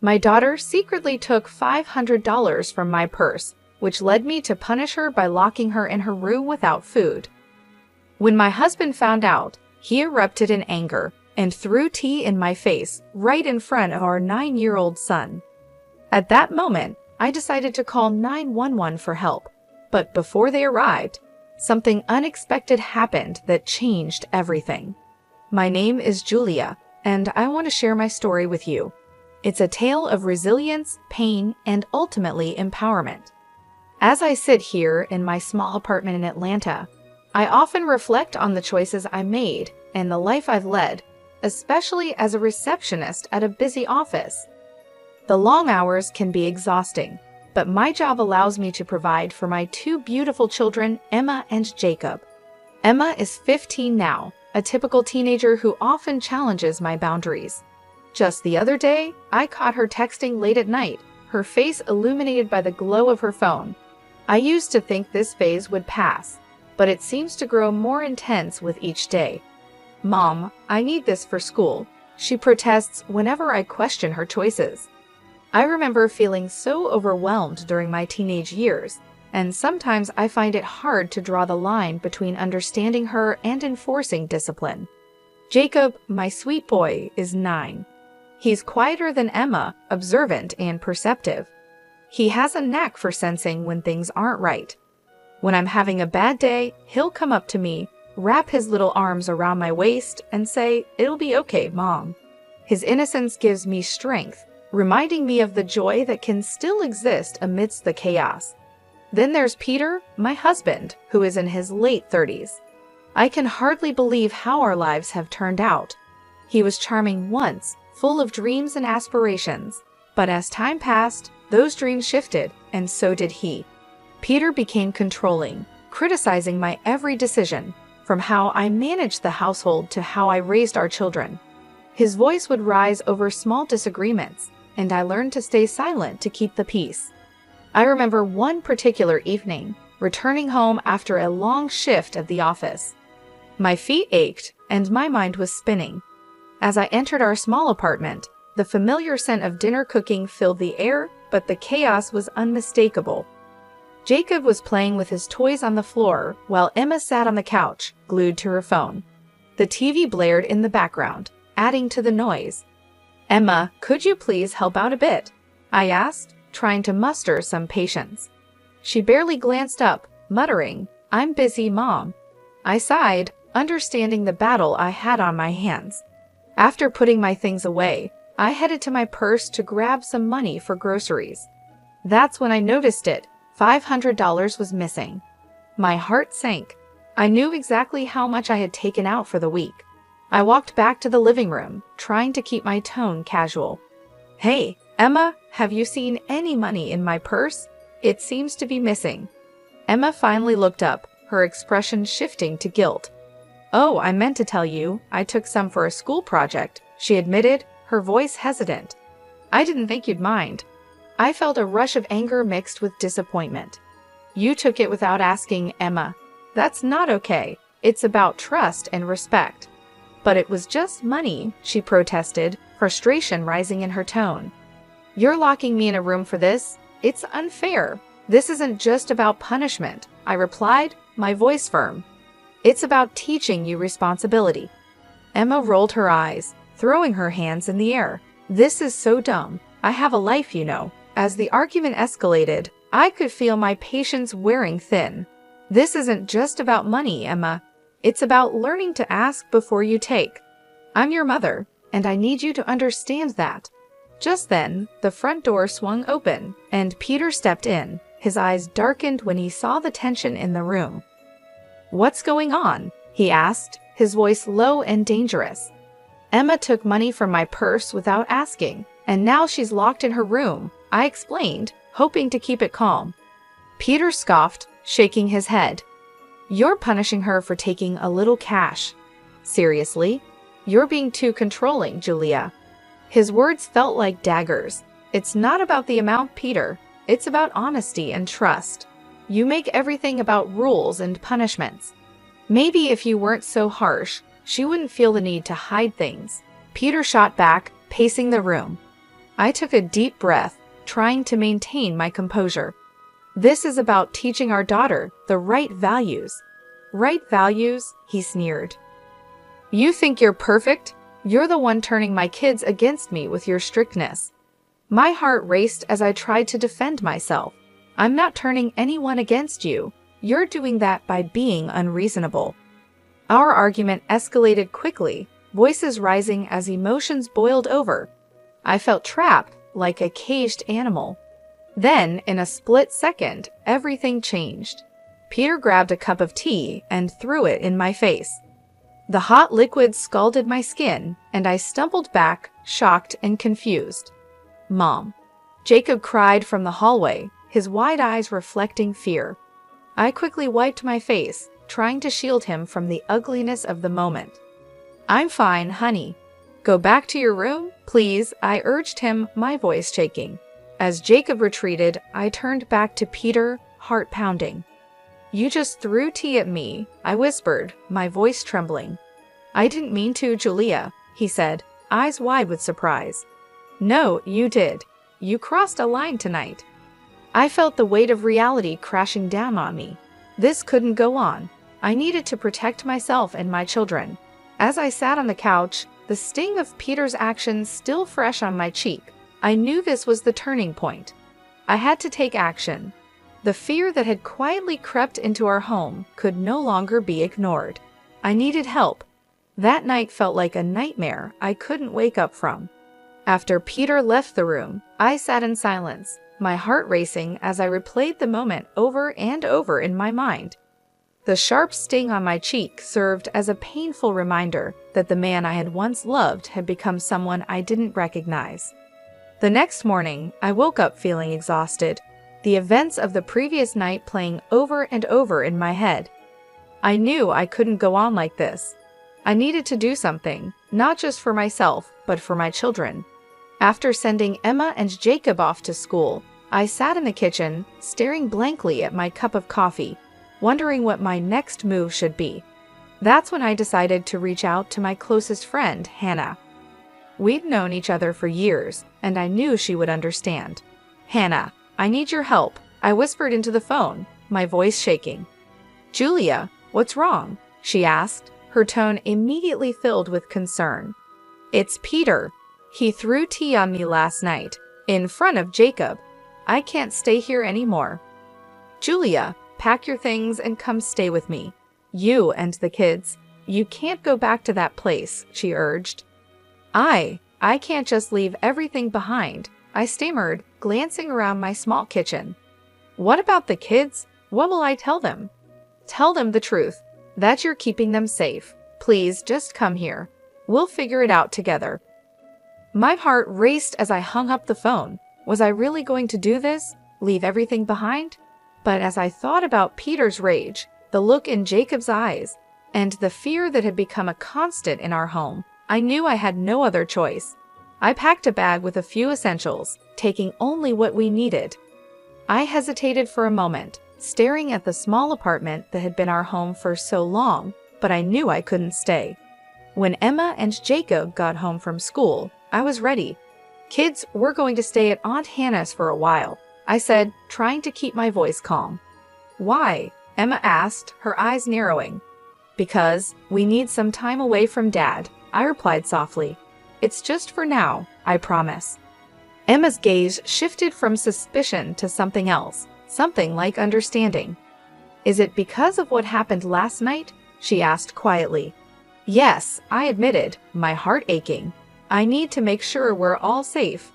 My daughter secretly took $500 from my purse, which led me to punish her by locking her in her room without food. When my husband found out, he erupted in anger and threw tea in my face right in front of our 9-year-old son. At that moment, I decided to call 911 for help, but before they arrived, something unexpected happened that changed everything. My name is Julia, and I want to share my story with you. It's a tale of resilience, pain, and ultimately empowerment. As I sit here in my small apartment in Atlanta, I often reflect on the choices I made and the life I've led, especially as a receptionist at a busy office. The long hours can be exhausting, but my job allows me to provide for my 2 beautiful children, Emma and Jacob. Emma is 15 now, a typical teenager who often challenges my boundaries. Just the other day, I caught her texting late at night, her face illuminated by the glow of her phone. I used to think this phase would pass, but it seems to grow more intense with each day. "Mom, I need this for school," she protests whenever I question her choices. I remember feeling so overwhelmed during my teenage years, and sometimes I find it hard to draw the line between understanding her and enforcing discipline. Jacob, my sweet boy, is 9. He's quieter than Emma, observant and perceptive. He has a knack for sensing when things aren't right. When I'm having a bad day, he'll come up to me, wrap his little arms around my waist, and say, "It'll be okay, Mom." His innocence gives me strength, reminding me of the joy that can still exist amidst the chaos. Then there's Peter, my husband, who is in his late 30s. I can hardly believe how our lives have turned out. He was charming once, full of dreams and aspirations, but as time passed, those dreams shifted, and so did he. Peter became controlling, criticizing my every decision, from how I managed the household to how I raised our children. His voice would rise over small disagreements, and I learned to stay silent to keep the peace. I remember one particular evening, returning home after a long shift at the office. My feet ached, and my mind was spinning. As I entered our small apartment, the familiar scent of dinner cooking filled the air, but the chaos was unmistakable. Jacob was playing with his toys on the floor, while Emma sat on the couch, glued to her phone. The TV blared in the background, adding to the noise. "Emma, could you please help out a bit?" I asked, trying to muster some patience. She barely glanced up, muttering, "I'm busy, Mom." I sighed, understanding the battle I had on my hands. After putting my things away, I headed to my purse to grab some money for groceries. That's when I noticed it. $500 was missing. My heart sank. I knew exactly how much I had taken out for the week. I walked back to the living room, trying to keep my tone casual. "Hey, Emma, have you seen any money in my purse? It seems to be missing." Emma finally looked up, her expression shifting to guilt. "Oh, I meant to tell you, I took some for a school project," she admitted, her voice hesitant. "I didn't think you'd mind." I felt a rush of anger mixed with disappointment. "You took it without asking, Emma. That's not okay. It's about trust and respect." "But it was just money," she protested, frustration rising in her tone. "You're locking me in a room for this? It's unfair. This isn't just about punishment," I replied, my voice firm. "It's about teaching you responsibility." Emma rolled her eyes, throwing her hands in the air. "This is so dumb. I have a life, you know." As the argument escalated, I could feel my patience wearing thin. "This isn't just about money, Emma. It's about learning to ask before you take. I'm your mother, and I need you to understand that." Just then, the front door swung open, and Peter stepped in. His eyes darkened when he saw the tension in the room. "What's going on?" he asked, his voice low and dangerous. "Emma took money from my purse without asking, and now she's locked in her room," I explained, hoping to keep it calm. Peter scoffed, shaking his head. "You're punishing her for taking a little cash." "Seriously? You're being too controlling, Julia." His words felt like daggers. "It's not about the amount, Peter. It's about honesty and trust. You make everything about rules and punishments. Maybe if you weren't so harsh, she wouldn't feel the need to hide things." Peter shot back, pacing the room. I took a deep breath, trying to maintain my composure. This is about teaching our daughter the right values. Right values? He sneered. You think you're perfect? You're the one turning my kids against me with your strictness. My heart raced as I tried to defend myself. I'm not turning anyone against you. You're doing that by being unreasonable. Our argument escalated quickly, voices rising as emotions boiled over. I felt trapped, like a caged animal. Then, in a split second, everything changed. Peter grabbed a cup of tea and threw it in my face. The hot liquid scalded my skin, and I stumbled back, shocked and confused. Mom. Jacob cried from the hallway, his wide eyes reflecting fear. I quickly wiped my face, trying to shield him from the ugliness of the moment. I'm fine, honey. Go back to your room, please, I urged him, my voice shaking. As Jacob retreated, I turned back to Peter, heart pounding. You just threw tea at me, I whispered, my voice trembling. I didn't mean to, Julia, he said, eyes wide with surprise. No, you did. You crossed a line tonight. I felt the weight of reality crashing down on me. This couldn't go on. I needed to protect myself and my children. As I sat on the couch, the sting of Peter's actions still fresh on my cheek, I knew this was the turning point. I had to take action. The fear that had quietly crept into our home could no longer be ignored. I needed help. That night felt like a nightmare I couldn't wake up from. After Peter left the room, I sat in silence, my heart racing as I replayed the moment over and over in my mind. The sharp sting on my cheek served as a painful reminder that the man I had once loved had become someone I didn't recognize. The next morning, I woke up feeling exhausted, the events of the previous night playing over and over in my head. I knew I couldn't go on like this. I needed to do something, not just for myself, but for my children. After sending Emma and Jacob off to school, I sat in the kitchen, staring blankly at my cup of coffee, wondering what my next move should be. That's when I decided to reach out to my closest friend, Hannah. We'd known each other for years, and I knew she would understand. Hannah, I need your help, I whispered into the phone, my voice shaking. Julia, what's wrong? She asked, her tone immediately filled with concern. It's Peter. He threw tea on me last night, in front of Jacob. I can't stay here anymore. Julia, pack your things and come stay with me. You and the kids. You can't go back to that place, she urged. I can't just leave everything behind, I stammered, glancing around my small kitchen. What about the kids? What will I tell them? Tell them the truth, that you're keeping them safe. Please just come here. We'll figure it out together. My heart raced as I hung up the phone. Was I really going to do this? Leave everything behind? But as I thought about Peter's rage, the look in Jacob's eyes, and the fear that had become a constant in our home, I knew I had no other choice. I packed a bag with a few essentials, taking only what we needed. I hesitated for a moment, staring at the small apartment that had been our home for so long, but I knew I couldn't stay. When Emma and Jacob got home from school, I was ready. Kids, we're going to stay at Aunt Hannah's for a while, I said, trying to keep my voice calm. Why? Emma asked, her eyes narrowing. Because we need some time away from Dad, I replied softly. It's just for now, I promise. Emma's gaze shifted from suspicion to something else, something like understanding. Is it because of what happened last night? She asked quietly. Yes, I admitted, my heart aching. I need to make sure we're all safe.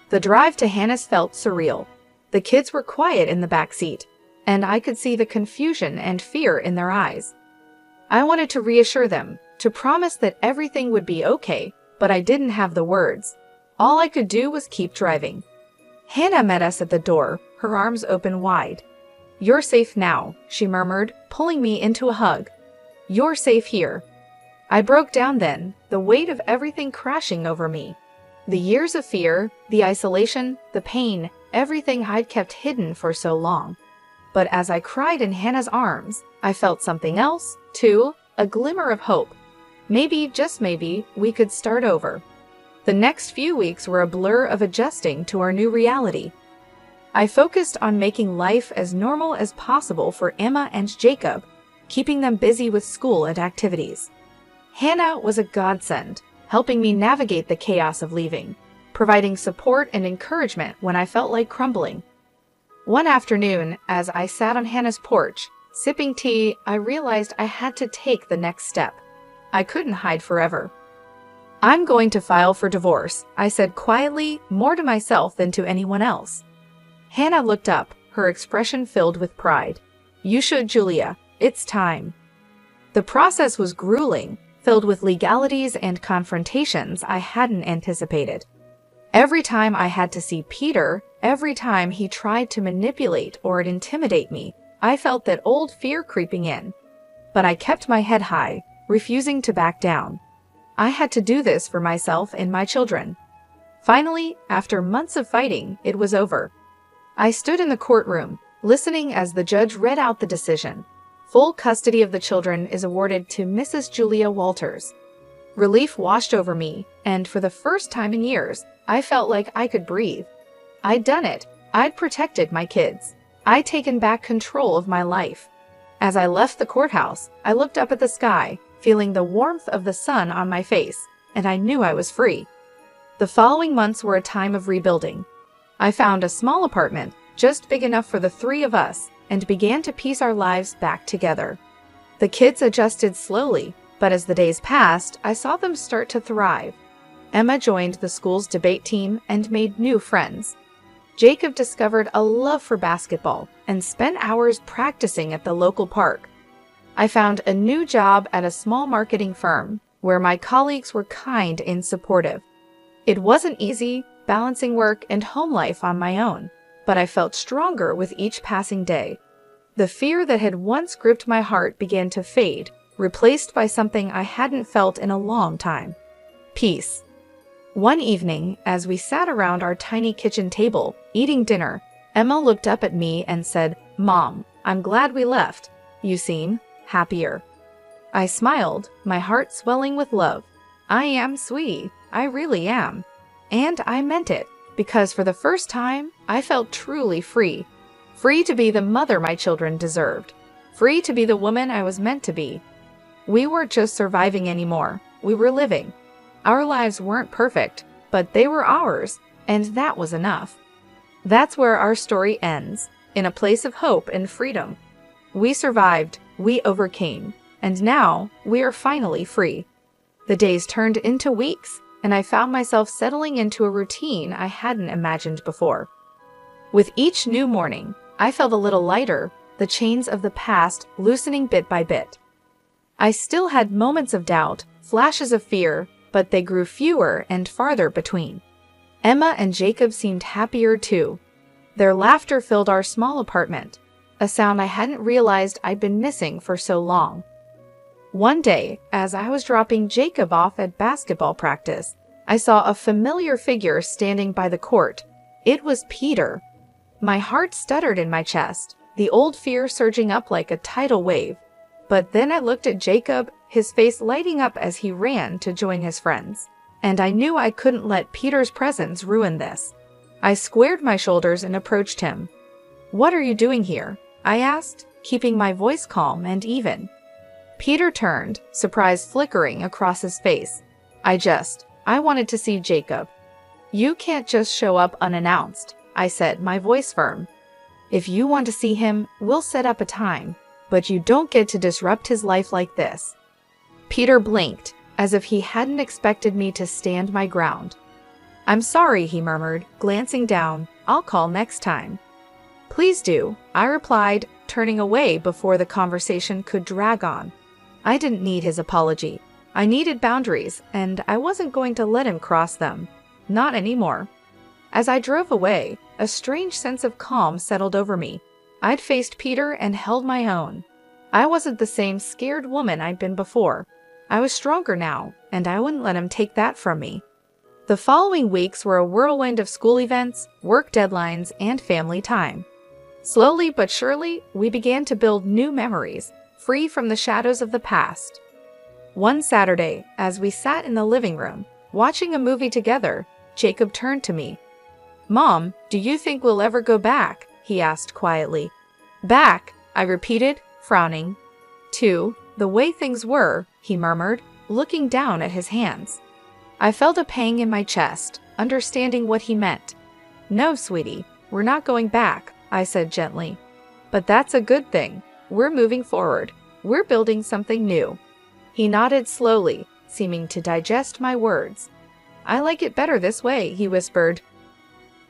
The drive to Hannah's felt surreal. The kids were quiet in the back seat, and I could see the confusion and fear in their eyes. I wanted to reassure them, to promise that everything would be okay, but I didn't have the words. All I could do was keep driving. Hannah met us at the door, her arms open wide. You're safe now, she murmured, pulling me into a hug. You're safe here. I broke down then, the weight of everything crashing over me. The years of fear, the isolation, the pain, everything I'd kept hidden for so long. But as I cried in Hannah's arms, I felt something else, too, a glimmer of hope. Maybe, just maybe, we could start over. The next few weeks were a blur of adjusting to our new reality. I focused on making life as normal as possible for Emma and Jacob, keeping them busy with school and activities. Hannah was a godsend, helping me navigate the chaos of leaving, providing support and encouragement when I felt like crumbling. One afternoon, as I sat on Hannah's porch, sipping tea, I realized I had to take the next step. I couldn't hide forever. "I'm going to file for divorce," I said quietly, more to myself than to anyone else. Hannah looked up, her expression filled with pride. "You should, Julia. It's time." The process was grueling, filled with legalities and confrontations I hadn't anticipated. Every time I had to see Peter, every time he tried to manipulate or intimidate me, I felt that old fear creeping in. But I kept my head high, refusing to back down. I had to do this for myself and my children. Finally, after months of fighting, it was over. I stood in the courtroom, listening as the judge read out the decision. Full custody of the children is awarded to Mrs. Julia Walters. Relief washed over me, and for the first time in years, I felt like I could breathe. I'd done it. I'd protected my kids. I'd taken back control of my life. As I left the courthouse, I looked up at the sky, feeling the warmth of the sun on my face, and I knew I was free. The following months were a time of rebuilding. I found a small apartment, just big enough for the three of us, and began to piece our lives back together. The kids adjusted slowly, but as the days passed, I saw them start to thrive. Emma joined the school's debate team and made new friends. Jacob discovered a love for basketball and spent hours practicing at the local park. I found a new job at a small marketing firm, where my colleagues were kind and supportive. It wasn't easy, balancing work and home life on my own, but I felt stronger with each passing day. The fear that had once gripped my heart began to fade, replaced by something I hadn't felt in a long time: peace. One evening, as we sat around our tiny kitchen table, eating dinner, Emma looked up at me and said, "Mom, I'm glad we left. You seem happier." I smiled, my heart swelling with love. "I am, sweetie. I really am." And I meant it, because for the first time, I felt truly free. Free to be the mother my children deserved. Free to be the woman I was meant to be. We weren't just surviving anymore. We were living. Our lives weren't perfect, but they were ours, and that was enough. That's where our story ends, in a place of hope and freedom. We survived, we overcame, and now we are finally free. The days turned into weeks, and I found myself settling into a routine I hadn't imagined before. With each new morning, I felt a little lighter, the chains of the past loosening bit by bit. I still had moments of doubt, flashes of fear, but they grew fewer and farther between. Emma and Jacob seemed happier too. Their laughter filled our small apartment, a sound I hadn't realized I'd been missing for so long. One day, as I was dropping Jacob off at basketball practice, I saw a familiar figure standing by the court. It was Peter. My heart stuttered in my chest, the old fear surging up like a tidal wave. But then I looked at Jacob, his face lighting up as he ran to join his friends. And I knew I couldn't let Peter's presence ruin this. I squared my shoulders and approached him. "What are you doing here?" I asked, keeping my voice calm and even. Peter turned, surprise flickering across his face. I wanted to see Jacob." "You can't just show up unannounced," I said, my voice firm. "If you want to see him, we'll set up a time, but you don't get to disrupt his life like this." Peter blinked, as if he hadn't expected me to stand my ground. "I'm sorry," he murmured, glancing down. "I'll call next time." "Please do," I replied, turning away before the conversation could drag on. I didn't need his apology. I needed boundaries, and I wasn't going to let him cross them. Not anymore. As I drove away, a strange sense of calm settled over me. I'd faced Peter and held my own. I wasn't the same scared woman I'd been before. I was stronger now, and I wouldn't let him take that from me. The following weeks were a whirlwind of school events, work deadlines, and family time. Slowly but surely, we began to build new memories, free from the shadows of the past. One Saturday, as we sat in the living room, Watching a movie together, Jacob turned to me. "Mom, do you think we'll ever go back?" he asked quietly. "Back," I repeated, frowning. "To the way things were," he murmured, looking down at his hands. I felt a pang in my chest, understanding what he meant. "No, sweetie, we're not going back," I said gently. "But that's a good thing. We're moving forward. We're building something new." He nodded slowly, seeming to digest my words. "I like it better this way," he whispered.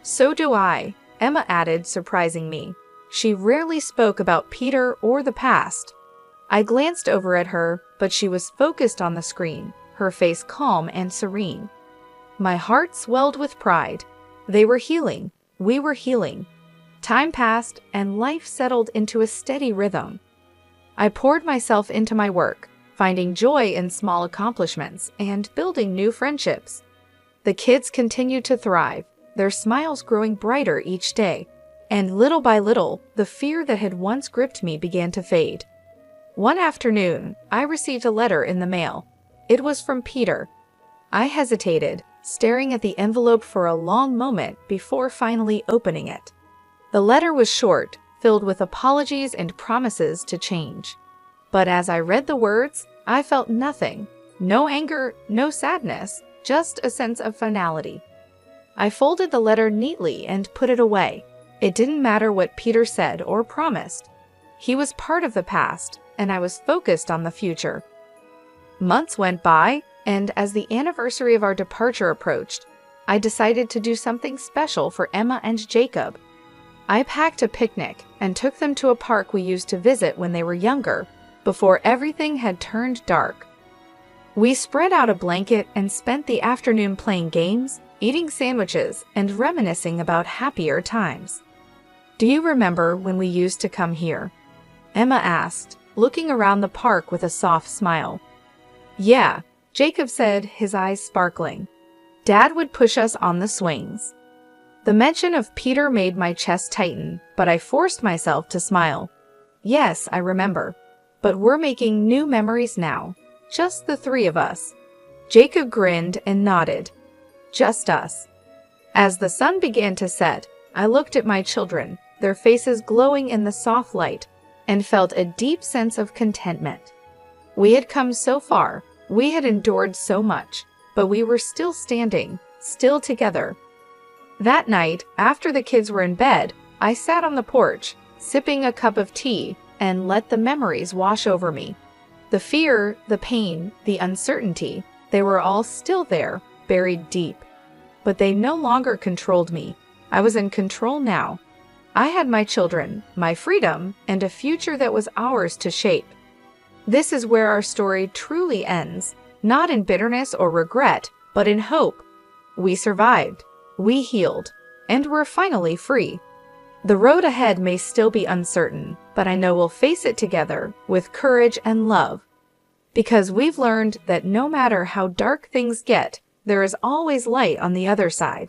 "So do I," Emma added, surprising me. She rarely spoke about Peter or the past. I glanced over at her, but she was focused on the screen, her face calm and serene. My heart swelled with pride. They were healing. We were healing. Time passed, and life settled into a steady rhythm. I poured myself into my work, finding joy in small accomplishments and building new friendships. The kids continued to thrive, their smiles growing brighter each day, and little by little, the fear that had once gripped me began to fade. One afternoon, I received a letter in the mail. It was from Peter. I hesitated, staring at the envelope for a long moment before finally opening it. The letter was short, filled with apologies and promises to change. But as I read the words, I felt nothing. No anger, no sadness, just a sense of finality. I folded the letter neatly and put it away. It didn't matter what Peter said or promised. He was part of the past, and I was focused on the future. Months went by, and as the anniversary of our departure approached, I decided to do something special for Emma and Jacob. I packed a picnic and took them to a park we used to visit when they were younger, before everything had turned dark. We spread out a blanket and spent the afternoon playing games, eating sandwiches, and reminiscing about happier times. "Do you remember when we used to come here?" Emma asked, looking around the park with a soft smile. "Yeah," Jacob said, his eyes sparkling. "Dad would push us on the swings." The mention of Peter made my chest tighten, but I forced myself to smile. "Yes, I remember. But we're making new memories now. Just the three of us." Jacob grinned and nodded. "Just us." As the sun began to set, I looked at my children, their faces glowing in the soft light, and felt a deep sense of contentment. We had come so far, we had endured so much, but we were still standing, still together. That night, after the kids were in bed, I sat on the porch, sipping a cup of tea, and let the memories wash over me. The fear, the pain, the uncertainty, they were all still there, buried deep. But they no longer controlled me. I was in control now. I had my children, my freedom, and a future that was ours to shape. This is where our story truly ends, not in bitterness or regret, but in hope. We survived, we healed, and we're finally free. The road ahead may still be uncertain, but I know we'll face it together with courage and love. Because we've learned that no matter how dark things get, there is always light on the other side.